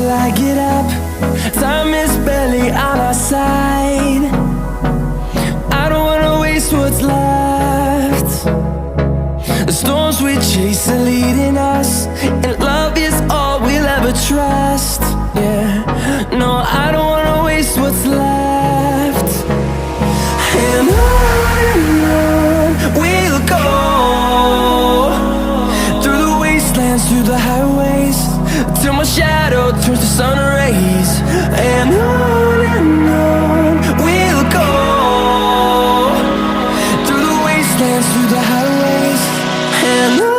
I get up. Time is barely on our side. I don't wanna waste what's left. The storms we chase are leading us, and love is all we'll ever trust. Yeah, no, I don't wanna waste what's left. And on we'll go, through the wastelands, through the highways, till my shadow turns to sun rays. And on we'll go, through the wastelands, through the highways, and on.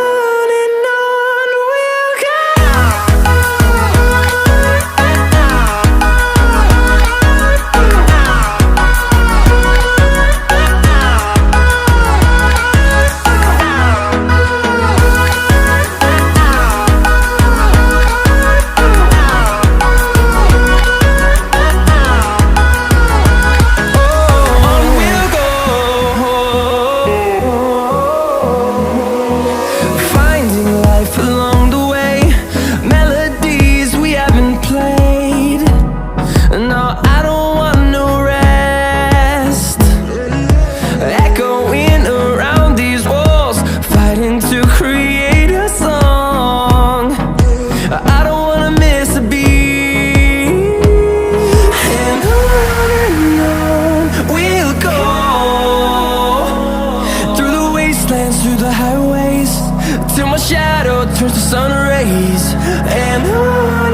Through the highways, till my shadow turns to sun rays. And on